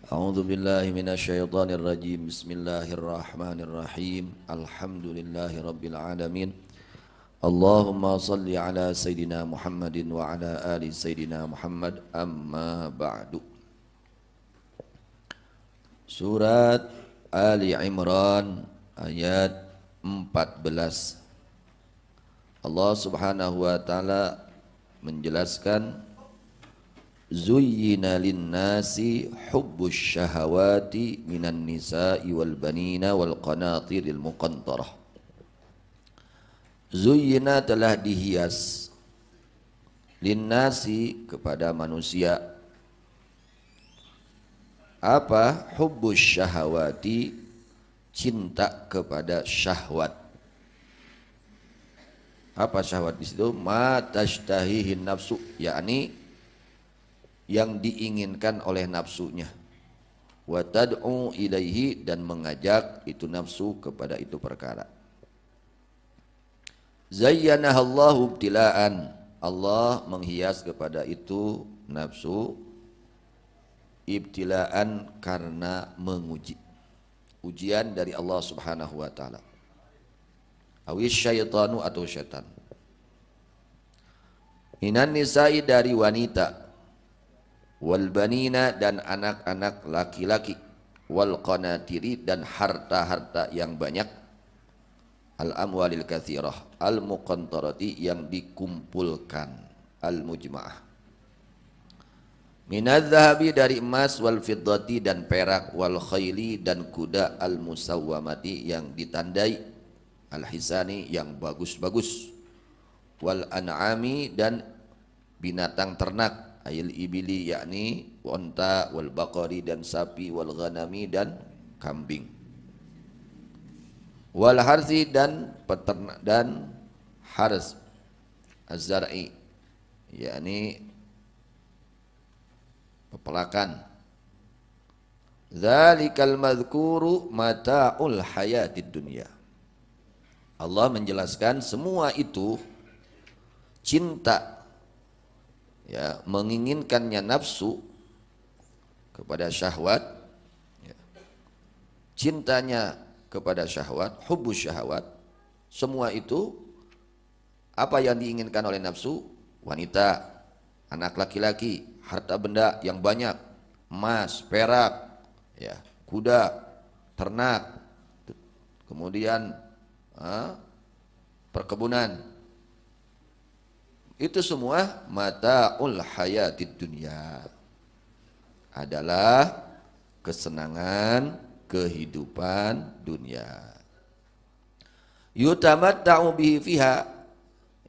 A'udzu billahi minasyaitonir rajim. Bismillahirrahmanirrahim. Alhamdulillahi rabbil alamin. Allahumma salli ala sayidina Muhammadin wa ala ali sayidina Muhammad. Amma ba'du. Surat Ali Imran ayat 14. Allah Subhanahu wa taala menjelaskan, Zuyyina linnasi hubbus syahawati minan nisa'i wal banina wal qanatiril muqantarah. Zuyyina telah dihias, linnasi kepada manusia. Apa? Hubbus syahawati, cinta kepada syahwat. Apa syahwat di situ? Ma tashtahihin nafsu, yakni yang diinginkan oleh nafsunya. Wa tad'u ilaihi, dan mengajak itu nafsu kepada itu perkara. Zayyanahallahu ibtila'an, Allah menghias kepada itu nafsu ibtila'an, karena menguji. Ujian dari Allah Subhanahu wa taala. Awis syaitanu, atau syaitan. Minan nisa'i, dari wanita, wal banina, dan anak-anak laki-laki, wal qanatiri, dan harta-harta yang banyak, al amwalil katsirah, al muqantarati, yang dikumpulkan, al mujma'ah. Minadz zahabi, dari emas, wal fiddati, dan perak, wal khayli, dan kuda, al musawwamati, yang ditandai, al hisani, yang bagus-bagus, wal an'ami, dan binatang ternak, ayil ibili, yakni onta, wal baqari, dan sapi, wal ghanami, dan kambing, wal harsi, dan peternak, dan hars, az-zar'i, yakni pepelakan. Dzalikal madhkuru mata'ul hayatid dunya. Allah menjelaskan semua itu cinta, ya, menginginkannya nafsu kepada syahwat, ya, cintanya kepada syahwat, hubbus syahwat, semua itu apa yang diinginkan oleh nafsu? Wanita, anak laki-laki, harta benda yang banyak, emas, perak, ya, kuda, ternak, kemudian perkebunan. Itu semua mata'ul hayatid dunya, adalah kesenangan kehidupan dunia. Yutamatta'u bihi fiha,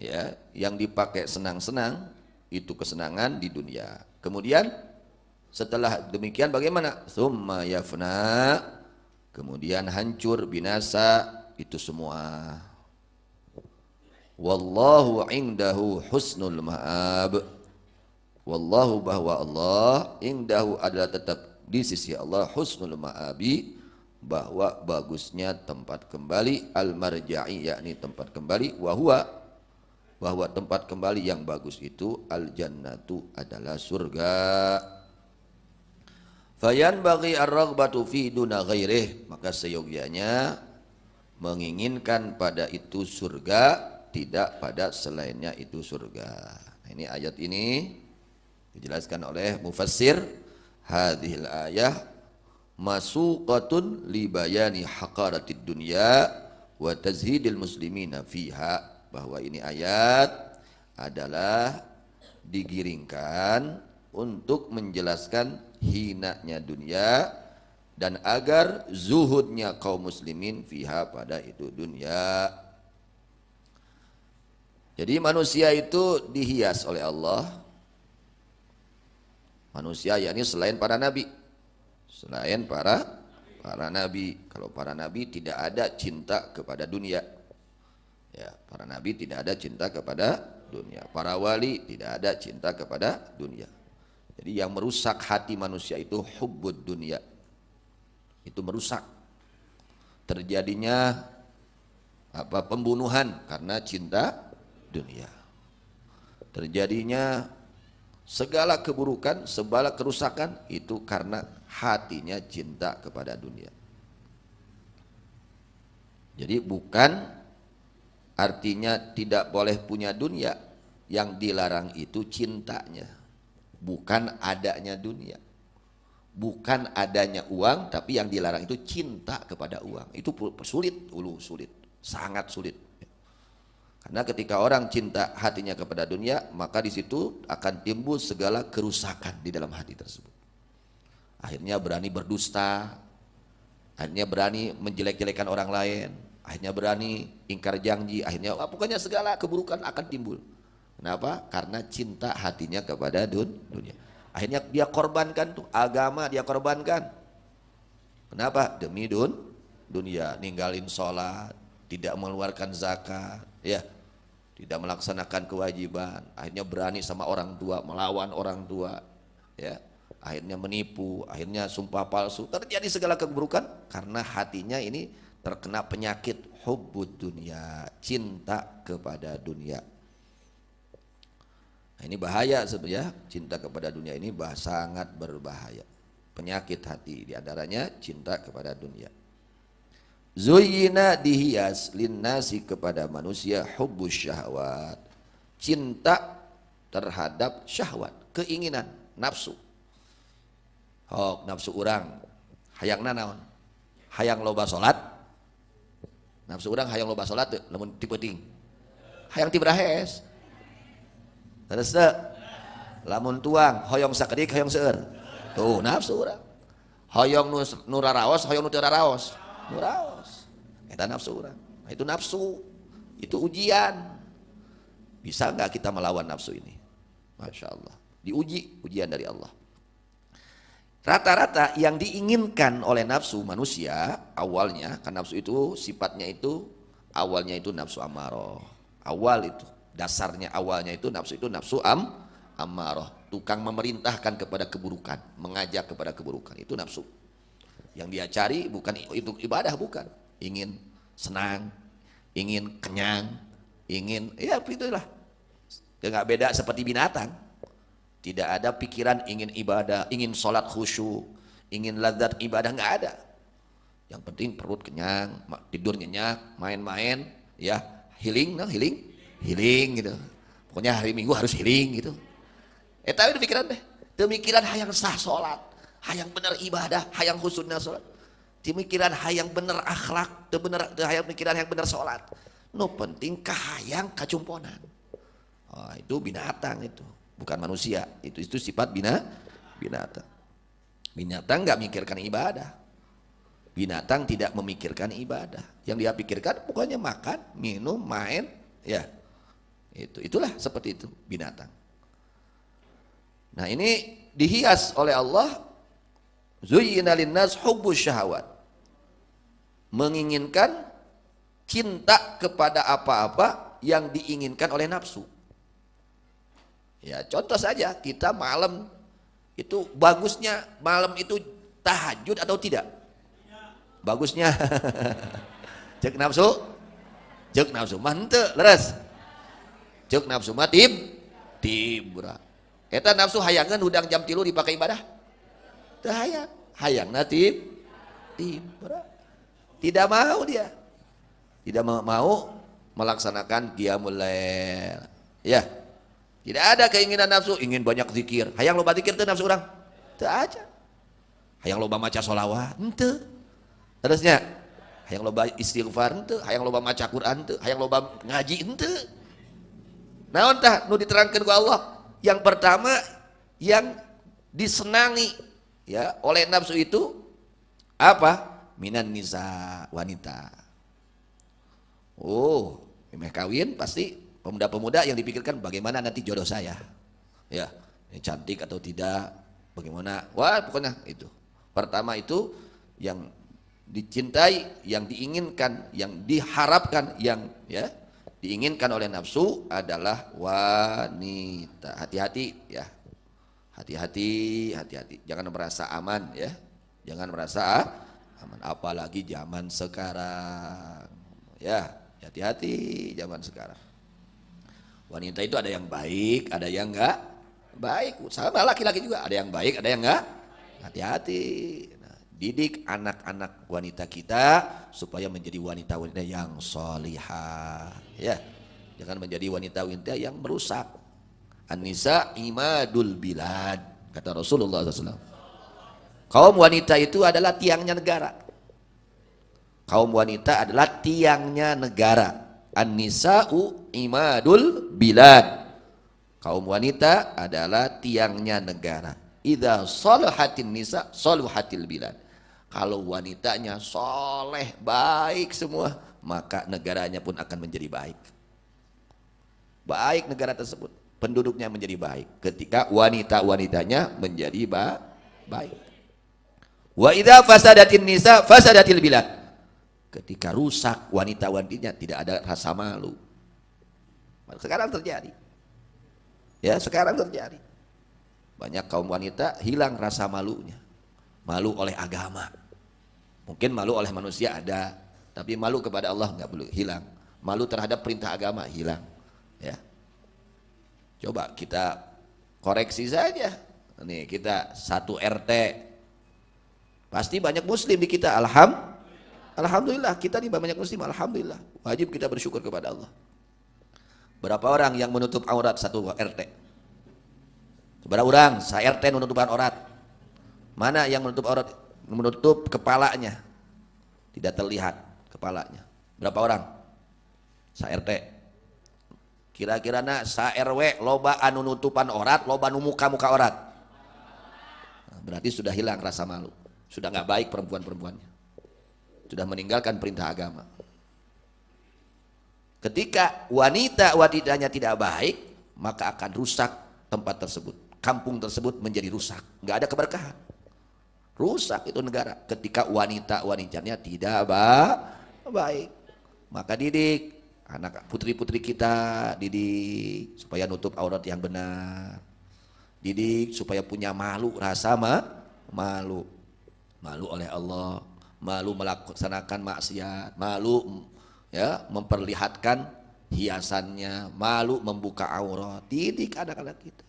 ya, yang dipakai senang-senang, itu kesenangan di dunia. Kemudian setelah demikian bagaimana? Tsumma yafna, kemudian hancur, binasa itu semua. Wallahu indahu husnul ma'ab. Wallahu, bahwa Allah, indahu, adalah tetap di sisi Allah, husnul ma'abi, bahwa bagusnya tempat kembali, al marja'i, yakni tempat kembali, wa huwa, bahwa tempat kembali yang bagus itu al jannatu, adalah surga. Fayan bagi ar-raghbatu fi duna ghairih, maka seyogyanya menginginkan pada itu surga, tidak pada selainnya itu surga. Nah, ini ayat ini dijelaskan oleh mufassir, hadhil ayah masuqatun li bayani haqaratid dunya wa tazhidil muslimina fiha, bahwa ini ayat adalah digiringkan untuk menjelaskan hinanya dunia, dan agar zuhudnya kaum muslimin fiha, pada itu dunia. Jadi manusia itu dihias oleh Allah. Manusia, yakni selain para nabi, selain para nabi. Kalau para nabi tidak ada cinta kepada dunia, ya, para nabi tidak ada cinta kepada dunia. Para wali tidak ada cinta kepada dunia. Jadi yang merusak hati manusia itu hubbud dunia, itu merusak. Terjadinya apa? Pembunuhan karena cinta dunia. Terjadinya Segala keburukan, segala kerusakan itu karena hatinya cinta kepada dunia. Jadi bukan artinya tidak boleh punya dunia, yang dilarang itu cintanya, bukan adanya dunia. Bukan adanya uang, tapi yang dilarang itu cinta kepada uang. Itu sulit, sulit, sangat sulit. Karena ketika orang cinta hatinya kepada dunia, maka di situ akan timbul segala kerusakan di dalam hati tersebut. Akhirnya berani berdusta, akhirnya berani menjelek-jelekan orang lain, akhirnya berani ingkar janji, akhirnya pokoknya segala keburukan akan timbul. Kenapa? Karena cinta hatinya kepada dunia. Akhirnya dia korbankan tuh, agama dia korbankan. Kenapa? Demi dunia, ninggalin sholat, tidak mengeluarkan zakat, ya, tidak melaksanakan kewajiban. Akhirnya berani sama orang tua, melawan orang tua, ya. Akhirnya menipu, akhirnya sumpah palsu. Terjadi segala keburukan karena hatinya ini terkena penyakit hubbud dunia, cinta kepada dunia. Nah, ini bahaya sebenarnya, cinta kepada dunia ini sangat berbahaya. Penyakit hati diantaranya cinta kepada dunia. Zuyyina dihias linnasi kepada manusia hubbus syahwat, cinta terhadap syahwat, keinginan, nafsu. Nafsu orang hayang nanaon, hayang loba salat. Nafsu orang hayang loba salat teu, lamun ti peuting. Hayang ti berahes. Terus lamun tuang hoyong sakedik hoyong seueur. Tuh nafsu urang. Hoyong nu raraos, hoyong nu teu raraos. Nu raos. Eta nafsu urang. Nah, itu nafsu. Itu ujian. Bisa enggak kita melawan nafsu ini? Masya Allah. Diuji, ujian dari Allah. Rata-rata yang diinginkan oleh nafsu manusia awalnya, kan nafsu itu sifatnya itu awalnya itu nafsu amarah. Awal itu dasarnya, awalnya itu nafsu amarah, tukang memerintahkan kepada keburukan, mengajak kepada keburukan, itu nafsu. Yang dia cari bukan itu ibadah, bukan, ingin senang, ingin kenyang, ingin ya itulah. Enggak beda seperti binatang. Tidak ada pikiran ingin ibadah, ingin sholat khusyuk, ingin lazat ibadah, enggak ada. Yang penting perut kenyang, tidur nyenyak, main-main, ya healing gitu. Pokoknya hari Minggu harus healing gitu. Tapi itu pikiran deh. Demikiran hayang sah sholat, hayang bener ibadah, hayang khusyukna sholat. Demikiran hayang bener akhlak, hayang pikiran hayang bener sholat. No penting kahayang kacumponan. Oh, itu binatang itu, bukan manusia. Itu sifat binatang. Binatang nggak mikirkan ibadah. Binatang tidak memikirkan ibadah. Yang dia pikirkan pokoknya makan, minum, main, ya. Itulah seperti itu binatang. Nah, ini dihias oleh Allah, zuyyina linnas hubbus syahawat. Menginginkan cinta kepada apa-apa yang diinginkan oleh nafsu. Ya, contoh saja, kita malam itu bagusnya malam itu tahajud atau tidak? Bagusnya cek nafsu mantep leres. Cek nafsu mah tibra. Eta nafsu hayangan udang jam 3 dipakai ibadah. Teu hayang, hayangna tibra. Tidak mau dia. Tidak mau melaksanakan qiyamul lail. Ya. Tidak ada keinginan nafsu ingin banyak zikir. Hayang loba zikir teu nafsu urang? Teu aja. Hayang loba maca sholawat? Henteu. Terusnya hayang loba istighfar? Henteu. Hayang loba maca Quran? Henteu. Hayang loba ngaji? Henteu. Naon tah nu diterangkeun ku Allah? Yang pertama yang disenangi ya oleh nafsu itu apa? Minan nisa, wanita. Oh, meh kawin pasti pemuda-pemuda yang dipikirkan bagaimana nanti jodoh saya. Ya, ini cantik atau tidak, bagaimana? Wah, pokoknya itu. Pertama itu yang dicintai, yang diinginkan, yang diharapkan, yang ya diinginkan oleh nafsu adalah wanita. Hati-hati ya. Hati-hati. Jangan merasa aman ya. Jangan merasa aman, apalagi zaman sekarang. Ya, hati-hati zaman sekarang. Wanita itu ada yang baik, ada yang enggak baik. Sama laki-laki juga, ada yang baik, ada yang enggak. Hati-hati. Nah, didik anak-anak wanita kita supaya menjadi wanita-wanita yang solihah. Ya, jangan menjadi wanita-wanita yang merusak. An-nisa imadul bilad, kata Rasulullah SAW. Kaum wanita itu adalah tiangnya negara. Kaum wanita adalah tiangnya negara. An-nisa'u imadul bilad. Kaum wanita adalah tiangnya negara. Idza salahatin nisa salahatil bilad. Kalau wanitanya soleh, baik semua, maka negaranya pun akan menjadi baik. Baik negara tersebut, penduduknya menjadi baik ketika wanita-wanitanya menjadi baik. Wa idza fasadatin nisa fasadatil bilad. Ketika rusak wanita-wanitanya, tidak ada rasa malu. Sekarang terjadi. Ya, sekarang terjadi. Banyak kaum wanita hilang rasa malunya. Malu oleh agama. Mungkin malu oleh manusia ada, tapi malu kepada Allah enggak boleh hilang. Malu terhadap perintah agama hilang. Ya. Coba kita koreksi saja. Nih, kita satu RT. Pasti banyak muslim di kita. Alhamdulillah, kita nih banyak muslim, alhamdulillah. Wajib kita bersyukur kepada Allah. Berapa orang yang menutup aurat satu RT? Berapa orang sa-RT menutup aurat? Mana yang menutup aurat? Menutup kepalanya. Tidak terlihat kepalanya. Berapa orang? Sa-RT. Kira-kira sa-RW loba anu nutupan aurat, loba anu muka-muka aurat. Nah, berarti sudah hilang rasa malu. Sudah enggak baik perempuan-perempuannya. Sudah meninggalkan perintah agama. Ketika wanitanya tidak baik, maka akan rusak tempat tersebut. Kampung tersebut menjadi rusak. Enggak ada keberkahan. Rusak itu negara. Ketika wanitanya tidak baik. Maka didik anak putri-putri kita, didik supaya nutup aurat yang benar. Didik supaya punya malu, rasa malu. Malu oleh Allah. Malu melaksanakan maksiat, malu ya memperlihatkan hiasannya, malu membuka aurat. Didik anak-anak kita.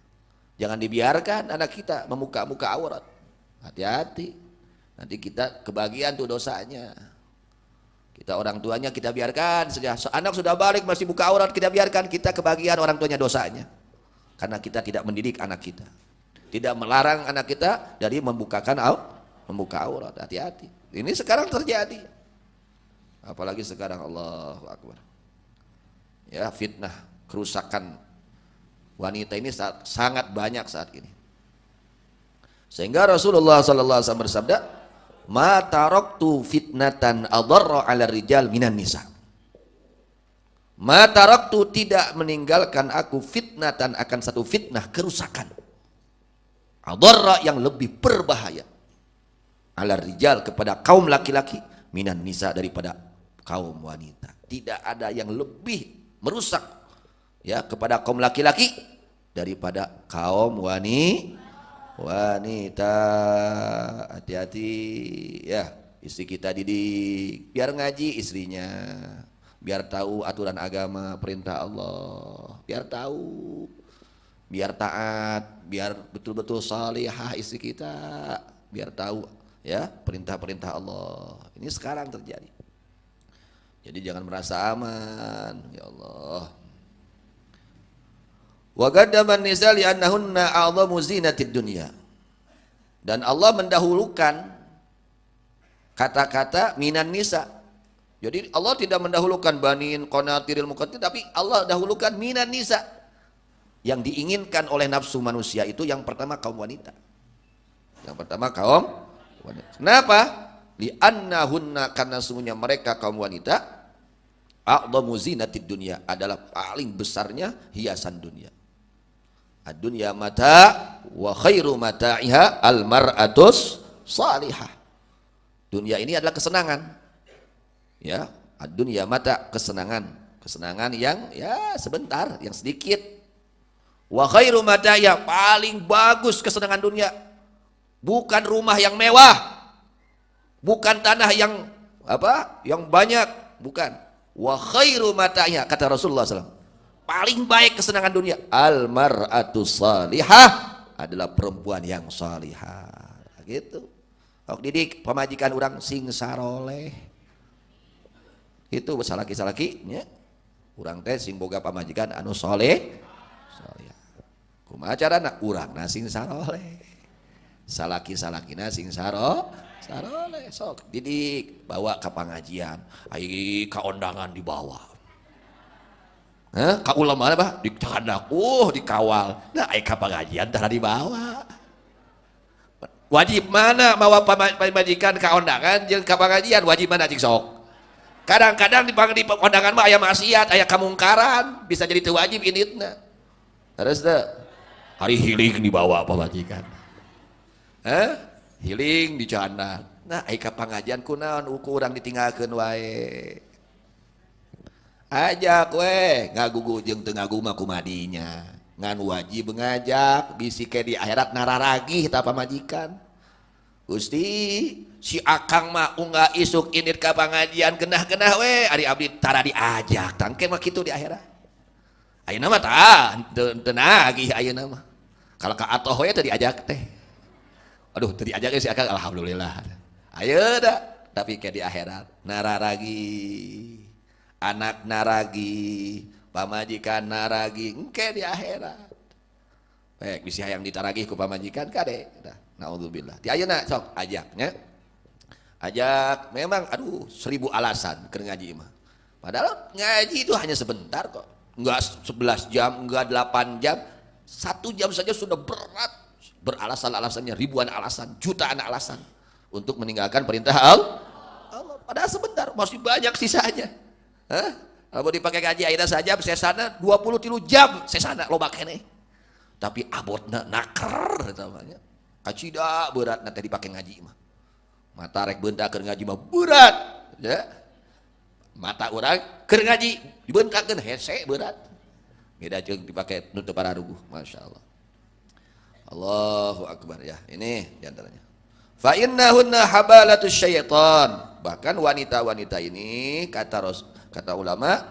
Jangan dibiarkan anak kita membuka aurat. Hati-hati. Nanti kita kebagian tuh dosanya. Kita orang tuanya kita biarkan, anak sudah balik masih buka aurat, kita biarkan, kita kebagian orang tuanya dosanya. Karena kita tidak mendidik anak kita. Tidak melarang anak kita dari membuka aurat. Hati-hati. Ini sekarang terjadi. Apalagi sekarang, Allahu Akbar. Ya, fitnah, kerusakan wanita ini sangat banyak saat ini. Sehingga Rasulullah sallallahu alaihi wasallam bersabda, "Ma taraktu fitnatan adarra 'ala rijal minan nisa." Ma taraktu, tidak meninggalkan aku fitnatan, akan satu fitnah, kerusakan. Adarra, yang lebih berbahaya. Ala rijal, kepada kaum laki-laki, minan nisa, daripada kaum wanita. Tidak ada yang lebih merusak ya kepada kaum laki-laki daripada kaum wanita. Hati-hati ya, istri kita didik biar ngaji istrinya, biar tahu aturan agama, perintah Allah, biar tahu, biar taat, biar betul-betul salihah istri kita, biar tahu ya perintah-perintah Allah. Ini sekarang terjadi. Jadi jangan merasa aman, ya Allah. Wa qaddaman nisa li annahunna a'dhamu zinatid dunya. Dan Allah mendahulukan kata-kata minan nisa. Jadi Allah tidak mendahulukan banin, qanatiril muqaddin, tapi Allah dahulukan minan nisa. Yang diinginkan oleh nafsu manusia itu yang pertama kaum wanita. Yang pertama kaum wanita. Kenapa? Li'annahunna, karena sungguhnya mereka kaum wanita, a'dhamu zinatid dunya, adalah paling besarnya hiasan dunia. Ad-dunya mata wa khairu mata'iha al-mar'atus salihah. Dunia ini adalah kesenangan. Ya, ad-dunya mata, kesenangan yang ya sebentar, yang sedikit. Wa khairu mata'iha, paling bagus kesenangan dunia. Bukan rumah yang mewah, bukan tanah yang yang banyak, bukan. Wa khairu mata'iha, kata Rasulullah SAW. paling baik kesenangan dunia. Al-mar'atu salihah adalah perempuan yang salihah. Gitu. Kalau didik pemajikan orang sing saroleh. Itu salaki-salaki nya. Urang teh sing boga pamajikan anu soleh. Salihah. Kumaha carana? Urang na sing saroleh. Salaki-salakina sing saroleh. Sok didik bawa ke pengajian. Ai ka undangan dibawa. Ka ulama apa? Dicandak, dikawal. Nah, ai ka pengajian tara dibawa. Wajib mana bawa pamajikan ka undangan jeung ka pengajian? Wajib mana cing sok? Kadang-kadang di undangan mah aya maksiat, aya kamungkaran, bisa jadi teu wajib inditna. Terus teh hari healing dibawa pamajikan. Healing dicandak. Nah, ai ka pengajian kunaon uku urang ditinggalkeun wae. Ajak we ngagugu jeung teu ngaguma kumadinya ngan wajib ngajak bisi ke di akhirat nararagih ta pamajikan. Gusti si akang mah unggah isuk indit ka pangajian genah-genah we ari abdi tara diajak tangke mah kitu di akhirat. Ayeuna mah tah teu nagih ayeuna mah. Kalau ka atoh we teu diajak teh. Aduh teu diajak si akang alhamdulillah. Ayeuna tapi ke di akhirat nararagih. Anak naragi, pamajikan naragi, engke di akhirat. Baik, bisa hayang ditaragih ku pamajikan kade. Naudzubillah. Di ayeuna sok ajaknya. Ajak memang aduh 1000 alasan keur ngaji mah. Padahal ngaji itu hanya sebentar kok. Enggak 11 jam, enggak 8 jam. 1 jam saja sudah berat. Beralasan-alasannya ribuan alasan, jutaan alasan untuk meninggalkan perintah Allah. Padahal sebentar, masih banyak sisanya. Kalau dipakai gaji ayeuna saja sesana 23 jam sesana loba keneh. Tapi abotna naker namanya. Kacida berat nanti dipakai ngaji mah. Mata rek beuntakeun ngaji mah berat, ya. Mata urang keur ngaji dibeuntakeun hese berat. Beda jeung dipakai nutup pararuguh, masyaallah. Allahu akbar ya. Ini diantaranya. Fa innahunna habalatus syaitan. Bahkan wanita-wanita ini kata ulama,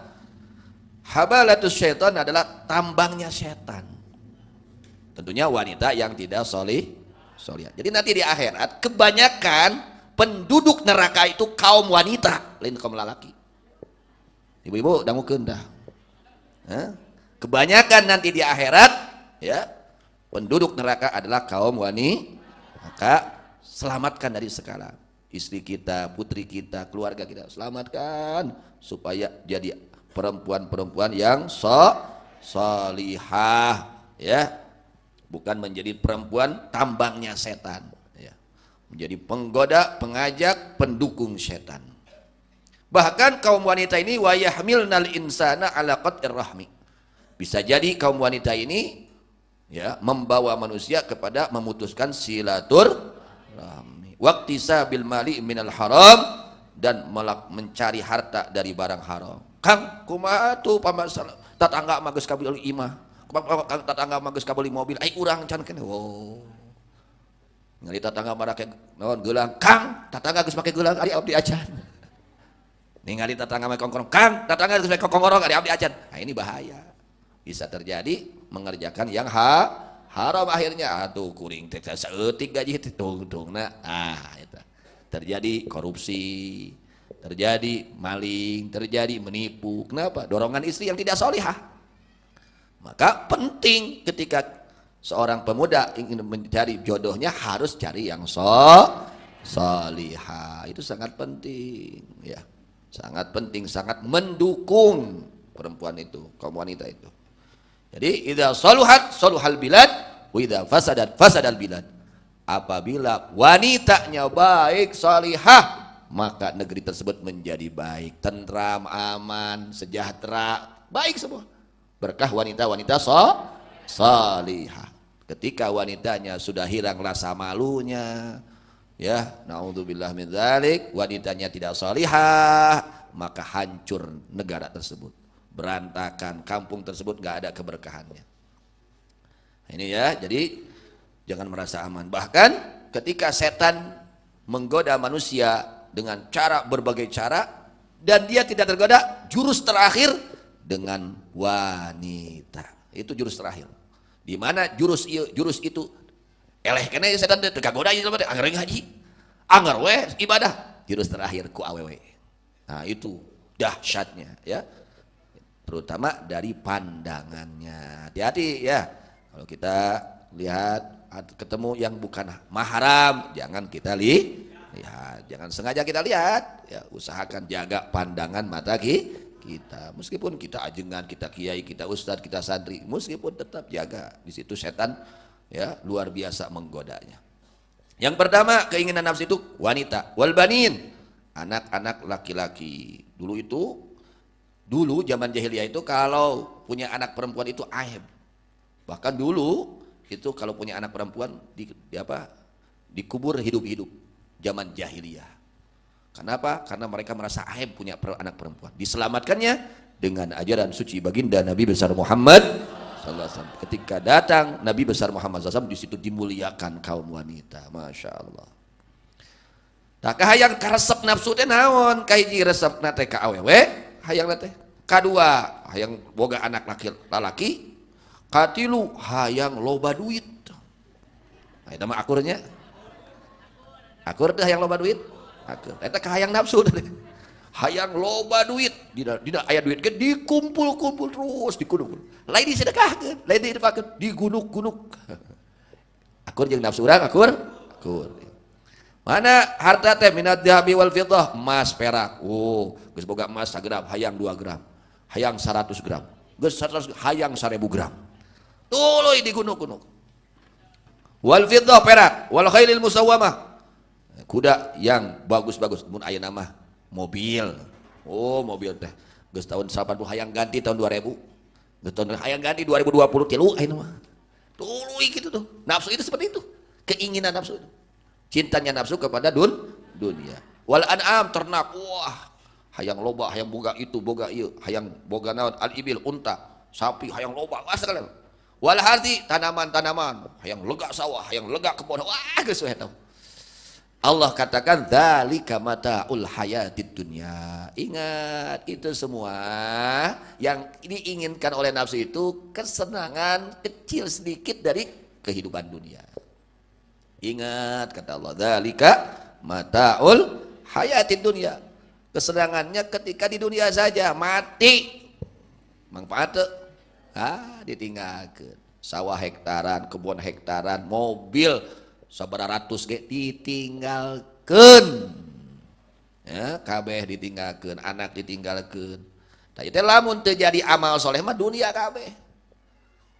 habalatus syaitan adalah tambangnya setan. Tentunya wanita yang tidak solihah. Jadi nanti di akhirat kebanyakan penduduk neraka itu kaum wanita, lain kaum lelaki. Ibu-ibu dangukeun dah. Kebanyakan nanti di akhirat ya, penduduk neraka adalah kaum wanita. Maka selamatkan dari sekarang. Istri kita, putri kita, keluarga kita, selamatkan supaya jadi perempuan-perempuan yang salihah, ya, bukan menjadi perempuan tambangnya setan, ya, menjadi penggoda, pengajak, pendukung setan. Bahkan kaum wanita ini wa yahmilnal insana ala qat'ir rahmi. Bisa jadi kaum wanita ini ya membawa manusia kepada memutuskan silaturahmi. Waqtisabil mali minal haram, dan mencari harta dari barang haram. Kang kumaha tuh pamasalah tatangga mah geus kabeli imah. Kang tatangga mah geus kabeli mobil, ai urang can keneh. Wow. Ngali tatangga mah make naon geulang, Kang tatangga geus make geulang ari abdi acan. Ningali tatangga make kongkorong, Kang tatangga geus make kongkorong ari abdi acan. Nah ini bahaya. Bisa terjadi mengerjakan yang haram akhirnya atuh kuring teh saeutik gaji tung-tungna itu terjadi korupsi, terjadi maling, terjadi menipu. Kenapa? Dorongan istri yang tidak solihah. Maka penting ketika seorang pemuda ingin mencari jodohnya harus cari yang solihah. Itu sangat penting ya, sangat penting, sangat mendukung perempuan itu, kaum wanita itu. Jadi idza saluhat saluhal bilad wa idza fasadat fasadal bilad. Apabila wanitanya baik salihah, maka negeri tersebut menjadi baik, tentram, aman, sejahtera, baik semua. Berkah wanita-wanita salihah. Ketika wanitanya sudah hilang rasa malunya, ya, naudzubillah min dzalik, wanitanya tidak salihah, maka hancur negara tersebut. Berantakan, kampung tersebut gak ada keberkahannya. Ini ya, jadi jangan merasa aman. Bahkan ketika setan menggoda manusia dengan cara berbagai cara dan dia tidak tergoda, jurus terakhir dengan wanita. Itu jurus terakhir. Di mana jurus itu eleh kene setan teh kagoda ieu mah anggar ngaji. Anggar we ibadah. Jurus terakhir ku awewe. Nah, itu dahsyatnya ya. Terutama dari pandangannya. Hati-hati ya. Kalau kita lihat ketemu yang bukan mahram, jangan kita lihat, jangan sengaja kita lihat. Ya, usahakan jaga pandangan mata kita. Meskipun kita ajengan, kita kiai, kita ustadz, kita santri, meskipun tetap jaga. Di situ setan ya luar biasa menggodanya. Yang pertama keinginan nafsu itu wanita, wal banin, anak-anak laki-laki. Dulu zaman jahiliyah itu kalau punya anak perempuan itu aib. Bahkan dulu itu kalau punya anak perempuan dikubur hidup-hidup zaman jahiliyah. Kenapa? Karena mereka merasa aib punya anak perempuan. Diselamatkannya dengan ajaran suci baginda Nabi besar Muhammad SAW. Ketika datang Nabi besar Muhammad SAW, di situ dimuliakan kaum wanita. Masya Allah. Tak hayang karesep nafsu teh naon? Kahiji resep nate ka awewe, hayang nate. Kadua hayang boga anak laki. Katilu hayang loba duit. Nah, itu mah akurnya. Akur teh hayang loba duit. Akur. Eta hayang nafsu. Hayang loba duit. Dina aya duit ke dikumpul-kumpul terus dikunuk. Lain disedekahkeun, lain didepakeun, digunuk-gunuk. Akur jeung nafsu urang akur. Mana harta teh minat dhahabi wal fiddah, emas perak. Oh, geus boga emas sagram hayang 2 gram. Hayang 100 gram. Geus 100 hayang 1000 gram. Tuluy digunuk-gunuk. Wal fiddah perak, wal khailil musawwamah. Kuda yang bagus-bagus, mun aya nama mobil. Oh, mobil teh geus tahun 80 hayang ganti tahun 2000. Geus tahun hayang ganti 2020 tilu ayeuna mah. Tuluy kitu tuh. Nafsu itu seperti itu. Keinginan nafsu itu. Cintanya nafsu kepada dunia. Wal an'am ternak, wah, hayang loba, hayang boga itu, boga ieu, hayang boga naon al ibil unta, sapi hayang loba, asal. Wal harti tanaman-tanaman, hayang lega sawah, hayang lega kebun, wah geus we eta. Allah katakan dzalika mataul hayatid dunya. Ingat, itu semua yang diinginkan oleh nafsu itu kesenangan kecil sedikit dari kehidupan dunia. Ingat kata Allah, dzalika mataul hayatid dunya. Kesenangannya ketika di dunia saja, mati. Manfaat ditinggalkeun. Sawah hektaran, kebun hektaran, mobil sabaratus ge ditinggalkeun. Ya, kabeh ditinggalkeun, anak ditinggalkeun. Tah ieu teh lamun teu jadi amal soleh mah dunia kabeh.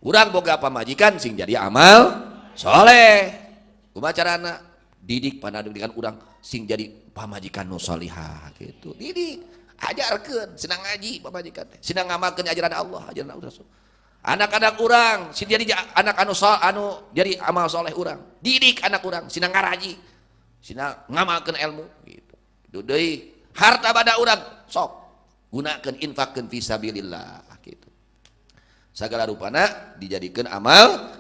Urang boga pamajikan sing jadi amal soleh. Kumaha carana? Didik panadidikan urang sing jadi pamajikan nu salihah gitu. Didik, ajarkeun, sinang ngaji pamajikan teh. Sinang ngamalkeun ajaran Allah, ajaran Rasul. Anak-anak urang sing jadi anak anu jadi amal soleh urang. Didik anak urang sinang ngaraji, sinang ngamalkeun ilmu gitu. Itu deui harta bada urang sok gunakeun infakkeun fi sabilillah gitu. Sagala rupana dijadikeun amal.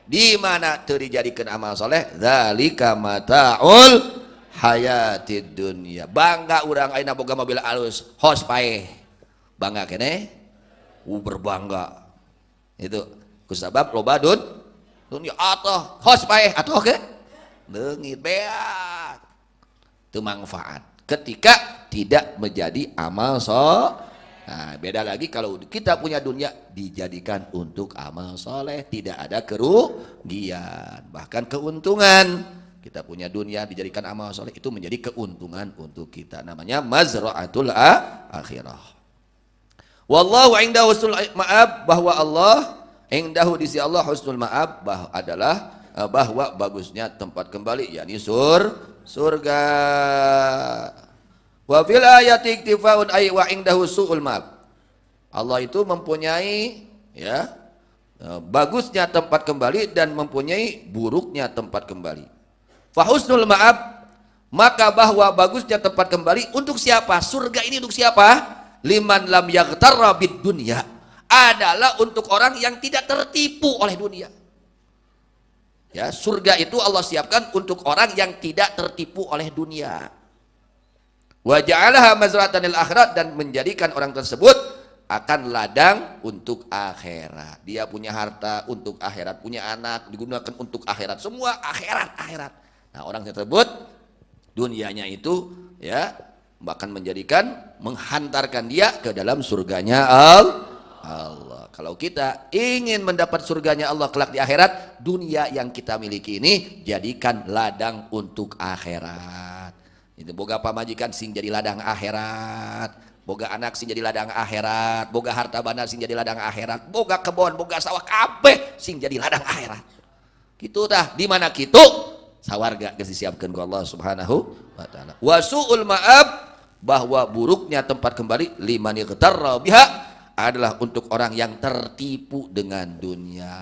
Di mana teu dijadikeun amal soleh, dzalika mataul hayatid dunya. Bangga urang ayeuna boga mobil alus, hos paeh. Bangga keneh? Berbangga. Itu kusabab loba dunya atoh hos paeh atoh ke? Leungit beak. Teu manfaat ketika tidak menjadi amal soleh. Nah, beda lagi kalau kita punya dunia dijadikan untuk amal soleh, tidak ada kerugian, bahkan keuntungan. Kita punya dunia dijadikan amal soleh, itu menjadi keuntungan untuk kita. Namanya mazra'atul akhirah. Wallahu indahu husnul ma'ab, bahwa Allah indahu di sisi Allah husnul ma'ab bahwa bagusnya tempat kembali, yakni surga. Wa fil ayati iktifaun ay wa indahu su'ul ma'ab. Allah itu mempunyai ya bagusnya tempat kembali dan mempunyai buruknya tempat kembali. Fa husnul ma'ab, maka bahwa bagusnya tempat kembali untuk siapa? Surga ini untuk siapa? Liman lam yaghtarra bid dunya, adalah untuk orang yang tidak tertipu oleh dunia. Ya, surga itu Allah siapkan untuk orang yang tidak tertipu oleh dunia. Wa ja'alaha mazratan lil akhirat, dan menjadikan orang tersebut akan ladang untuk akhirat. Dia punya harta untuk akhirat, punya anak digunakan untuk akhirat, semua akhirat. Nah, orang tersebut dunianya itu ya bahkan menghantarkan dia ke dalam surganya Allah. Kalau kita ingin mendapat surganya Allah kelak di akhirat, dunia yang kita miliki ini jadikan ladang untuk akhirat. Itu boga pamajikan sing jadi ladang akhirat, boga anak sing jadi ladang akhirat, boga harta banda sing jadi ladang akhirat, boga kebon, boga sawah kabeh sing jadi ladang akhirat. Gitu tah, di mana kitu sawarga geus disiapkeun ku Allah Subhanahu wa taala. Wa su'ul ma'ab, bahwa buruknya tempat kembali liman ightarra biha, adalah untuk orang yang tertipu dengan dunia.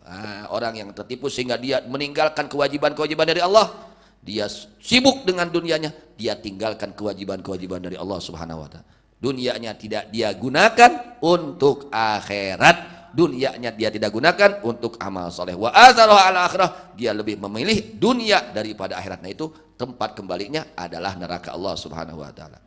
Nah, orang yang tertipu sehingga dia meninggalkan kewajiban-kewajiban dari Allah. Dia sibuk dengan dunianya, dia tinggalkan kewajiban-kewajiban dari Allah Subhanahu wa taala. Dunianya tidak dia gunakan untuk akhirat, dunianya dia tidak gunakan untuk amal soleh. Wa azaraha ala akhirah, dia lebih memilih dunia daripada akhirat. Nah, itu tempat kembalinya adalah neraka Allah Subhanahu wa taala.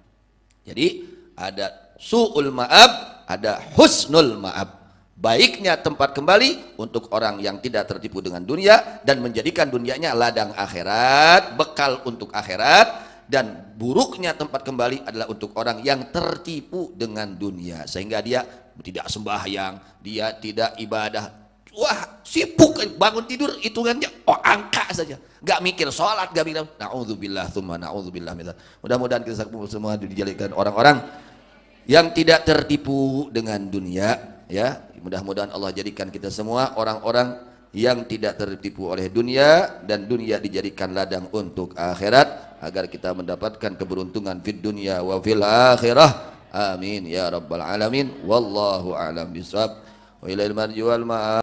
Jadi ada su'ul ma'ab, ada husnul ma'ab. Baiknya tempat kembali untuk orang yang tidak tertipu dengan dunia dan menjadikan dunianya ladang akhirat, bekal untuk akhirat. Dan buruknya tempat kembali adalah untuk orang yang tertipu dengan dunia sehingga dia tidak sembahyang, dia tidak ibadah. Wah, sibuk bangun tidur hitungannya angka saja, gak mikir sholat, gak bilang na'udzubillah tsumma na'udzubillah. Mudah-mudahan kita semua dijadikan orang-orang yang tidak tertipu dengan dunia, ya. Mudah-mudahan Allah jadikan kita semua orang-orang yang tidak tertipu oleh dunia dan dunia dijadikan ladang untuk akhirat agar kita mendapatkan keberuntungan fid dunya wa fil akhirah. Amin ya rabbal alamin. Wallahu a'lam bishawab. Wa ilal marji wal ma'ab.